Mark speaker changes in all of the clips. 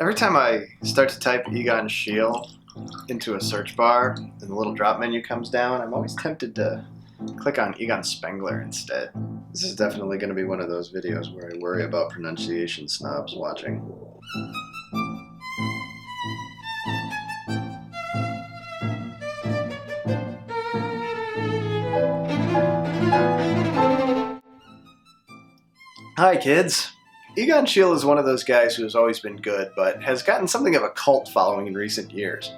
Speaker 1: Every time I start to type EGON SCHIELE into a search bar and the little drop menu comes down, I'm always tempted to click on Egon Spengler instead. This is definitely going to be one of those videos where I worry about pronunciation snobs watching. Hi kids! Egon Schiele is one of those guys who has always been good, but has gotten something of a cult following in recent years.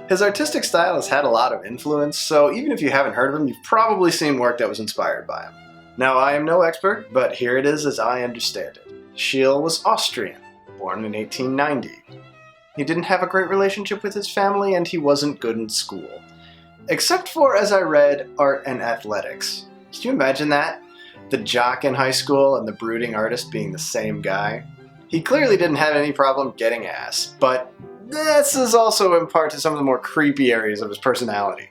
Speaker 1: His artistic style has had a lot of influence, so even if you haven't heard of him, you've probably seen work that was inspired by him. Now, I am no expert, but here it is as I understand it. Schiele was Austrian, born in 1890. He didn't have a great relationship with his family, and he wasn't good in school. Except for, as I read, art and athletics. Can you imagine that? The jock in high school and the brooding artist being the same guy. He clearly didn't have any problem getting ass, but this is also in part to some of the more creepy areas of his personality.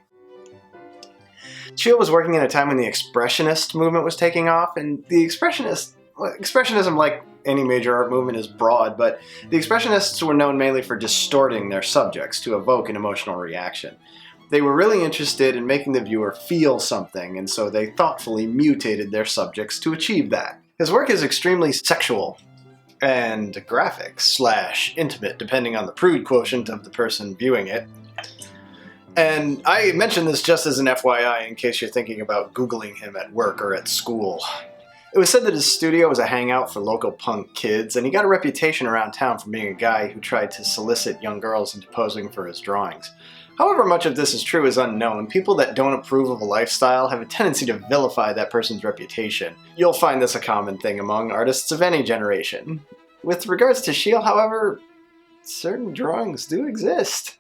Speaker 1: Schiele was working in a time when the Expressionist movement was taking off, and the Expressionism, like any major art movement, is broad, but the Expressionists were known mainly for distorting their subjects to evoke an emotional reaction. They were really interested in making the viewer feel something, and so they thoughtfully mutated their subjects to achieve that. His work is extremely sexual and graphic / intimate, depending on the prude quotient of the person viewing it. And I mention this just as an FYI in case you're thinking about Googling him at work or at school. It was said that his studio was a hangout for local punk kids, and he got a reputation around town for being a guy who tried to solicit young girls into posing for his drawings. However much of this is true is unknown. People that don't approve of a lifestyle have a tendency to vilify that person's reputation. You'll find this a common thing among artists of any generation. With regards to Schiele, however, certain drawings do exist.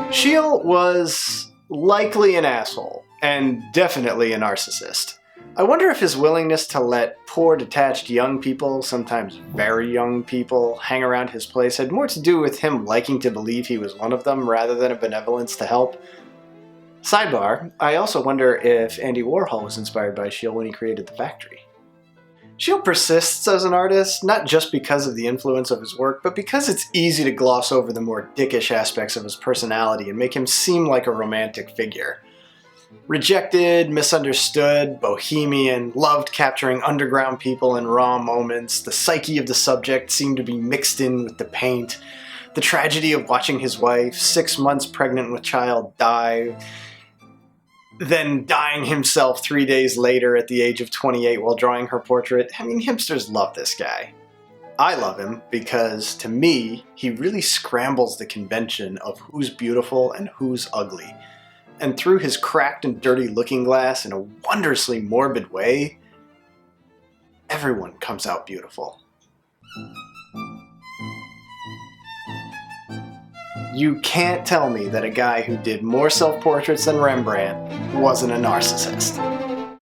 Speaker 1: Schiele was likely an asshole, and definitely a narcissist. I wonder if his willingness to let poor detached young people, sometimes very young people, hang around his place had more to do with him liking to believe he was one of them rather than a benevolence to help. Sidebar, I also wonder if Andy Warhol was inspired by Schiele when he created the factory. Schiele persists as an artist, not just because of the influence of his work, but because it's easy to gloss over the more dickish aspects of his personality and make him seem like a romantic figure. Rejected, misunderstood, bohemian, loved capturing underground people in raw moments, the psyche of the subject seemed to be mixed in with the paint, the tragedy of watching his wife, 6 months pregnant with child, die, then dying himself 3 days later at the age of 28 while drawing her portrait. I mean, hipsters love this guy. I love him because, to me, he really scrambles the convention of who's beautiful and who's ugly. And through his cracked and dirty looking glass in a wondrously morbid way, everyone comes out beautiful. You can't tell me that a guy who did more self-portraits than Rembrandt wasn't a narcissist.